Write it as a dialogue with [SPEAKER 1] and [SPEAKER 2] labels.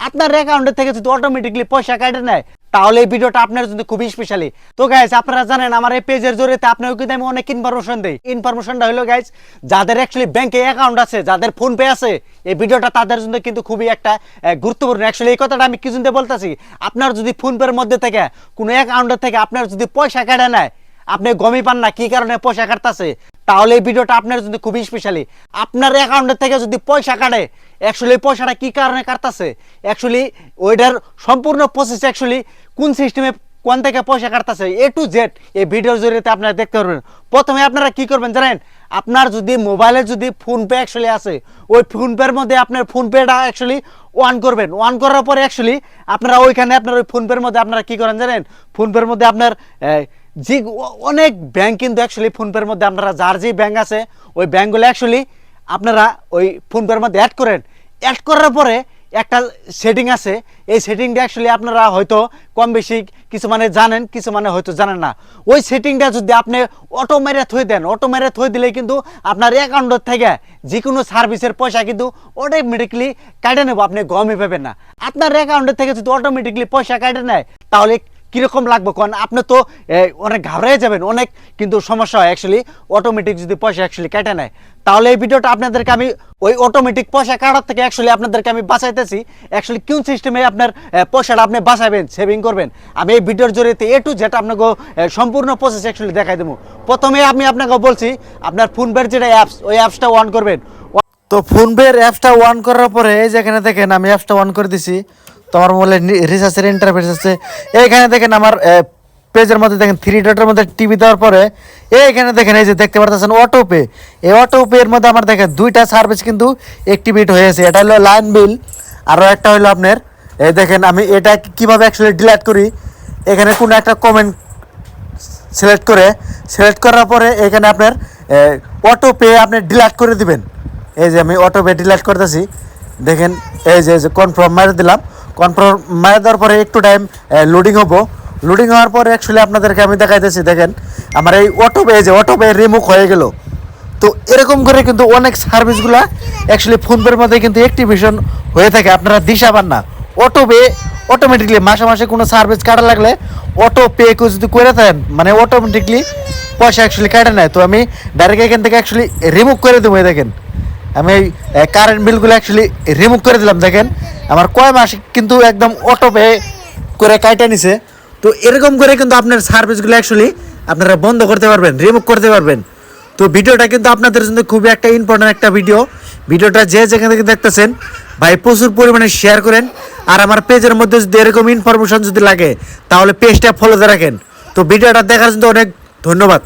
[SPEAKER 1] আপনার অ্যাকাউন্টের থেকে যদি অটোমেটিকলি পয়সা কেটে নেয় তাহলে এই ভিডিওটা আপনার জন্য খুবই স্পেশালি। তো গাইস আপনারা জানেন আমার এই পেজের জরিতে আপনাকে কিন্তু আমি অনেক ইনফরমেশন দেই। ইনফরমেশনটা হলো গাইস যাদের অ্যাকচুয়ালি ব্যাংকে অ্যাকাউন্ট আছে, যাদের ফোন পে আছে, এই ভিডিওটা তাদের জন্য কিন্তু খুবই একটা গুরুত্বপূর্ণ। অ্যাকচুয়ালি এই কথাটা আমি কি জন্য বলতেছি, আপনার যদি ফোন পের মধ্যে থেকে কোনো অ্যাকাউন্টের থেকে আপনার যদি পয়সা কেটে নেয় আপনি গমই পান না কি কারণে পয়সা কাটতেছে, তাহলে এই ভিডিওটা আপনার জন্য খুবই স্পেশালি। আপনার অ্যাকাউন্টের থেকে যদি পয়সা কাটে অ্যাকচুয়ালি পয়সাটা কি কারণে কাটতেছে, অ্যাকচুয়ালি ওইটার সম্পূর্ণ প্রসেস অ্যাকচুয়ালি কোন সিস্টেমে কোন থেকে পয়সা কাটতেছে এ টু জেড এই ভিডিওর জরিয়ে আপনারা দেখতে পারবেন। প্রথমে আপনারা কি করবেন জানেন, আপনার যদি মোবাইলে যদি ফোন পে অ্যাকচুয়ালি আছে ওই ফোন পের মধ্যে আপনার ফোন পেটা অ্যাকচুয়ালি অন করবেন। অন করার পরে অ্যাকচুয়ালি আপনারা ওইখানে আপনার ওই ফোন পের মধ্যে আপনারা কি করেন জানেন, ফোন পের মধ্যে আপনার যে অনেক ব্যাংক কিন্তু অ্যাকচুয়ালি ফোন পের মধ্যে আপনারা যার যে ব্যাংক আছে ওই ব্যাংকগুলো অ্যাকচুয়ালি আপনারা ওই ফোন পের মধ্যে অ্যাড করেন। অ্যাড করার পরে একটা সেটিং আছে, এই সেটিংটা অ্যাকচুয়ালি আপনারা হয়তো কম বেশি কিছু মানে জানেন, কিছু মানে হয়তো জানেন না। ওই সেটিংটা যদি আপনি অটো মেরে থই দেন, অটো মেরে থই দিলে কিন্তু আপনার অ্যাকাউন্টের থেকে যে কোনো সার্ভিসের পয়সা কিন্তু অটোমেটিকলি কেটে নেব, আপনি গমই পাবেন না। আপনার অ্যাকাউন্টের থেকে যদি অটোমেটিকলি পয়সা কেটে নেয় তাহলে কীরকম লাগবে, কারণ আপনি তো অনেক ঘাবড়ে যাবেন, অনেক কিন্তু সমস্যা হয় অ্যাকচুয়ালি অটোমেটিক যদি পয়সা অ্যাকচুয়ালি কেটে নেয়। তাহলে এই ভিডিওটা আপনাদেরকে আমি ওই অটোমেটিক পয়সা কাটার থেকে অ্যাকচুয়ালি আপনাদেরকে আমি বাঁচাইতেছি। অ্যাকচুয়ালি কোন সিস্টেমে আপনার পয়সাটা আপনি বাঁচাবেন, সেভিং করবেন, আমি এই ভিডিওর জরিয়ে এ টু যেটা আপনাকে সম্পূর্ণ প্রসেস অ্যাকচুয়ালি দেখাই দেবো। প্রথমে আমি আপনাকে বলছি আপনার ফোন পের যেটা অ্যাপস ওই অ্যাপসটা অন করবেন। তো ফোন পের অ্যাপসটা অন করার পরে এই যেখানে দেখেন আমি অ্যাপসটা অন করে দিছি। তো আমার মোবাইলে রিসার্চের ইন্টারফেস আছে, এইখানে দেখেন আমার পেজের মধ্যে দেখেন থ্রি ডটের মধ্যে টিভি দেওয়ার পরে এইখানে দেখেন এই যে দেখতে পারতেছেন অটো পে। এই অটো পে এর মধ্যে আমার দেখেন দুইটা সার্ভিস কিন্তু অ্যাক্টিভেট হয়েছে, এটা হলো লাইন বিল, আরও একটা হলো আপনার এই দেখেন আমি এটা কীভাবে অ্যাকচুয়ালি ডিলিট করি। এখানে কোনো একটা কমেন্ট সিলেক্ট করার পরে এখানে আপনার অটো পে আপনি ডিলিট করে দিবেন। এই যে আমি অটো পে ডিলিট করতেছি, দেখেন এই যে কনফার্ম মেরে দিলাম। কনফার্ম মেরে দেওয়ার পরে একটু টাইম লোডিং হবো। লোডিং হওয়ার পরে অ্যাকচুয়ালি আপনাদেরকে আমি দেখাইতেছি, দেখেন আমার এই অটো পে রিমুভ হয়ে গেল। তো এরকম করে কিন্তু অনেক সার্ভিসগুলো অ্যাকচুয়ালি ফোনপের মধ্যে কিন্তু অ্যাক্টিভেশন হয়ে থাকে, আপনারা দিশা পান না। অটো পে অটোমেটিকলি মাসে মাসে কোনো সার্ভিস কাটা লাগলে অটো পে যদি করে দেন মানে অটোমেটিকলি পয়সা অ্যাকচুয়ালি কাটে নেয়। তো আমি ডাইরেক্ট এখান থেকে অ্যাকচুয়ালি রিমুভ করে দেবো। দেখেন আমি এই কারেন্ট বিলগুলো অ্যাকচুয়ালি রিমুভ করে দিলাম, দেখেন আমার কয় মাস কিন্তু একদম অটো পে করে কাটা নিছে। তো এরকম করে কিন্তু আপনার সার্ভিসগুলো অ্যাকচুয়ালি আপনারা বন্ধ করতে পারবেন, রিমুভ করতে পারবেন। তো ভিডিওটা কিন্তু আপনাদের জন্য খুবই একটা ইম্পর্টেন্ট একটা ভিডিওটা যে যেখান থেকে দেখতেছেন ভাই প্রচুর পরিমাণে শেয়ার করেন। আর আমার পেজের মধ্যে যদি এরকম ইনফরমেশন যদি লাগে তাহলে পেজটা ফলোতে রাখেন। তো ভিডিওটা দেখার জন্য অনেক ধন্যবাদ।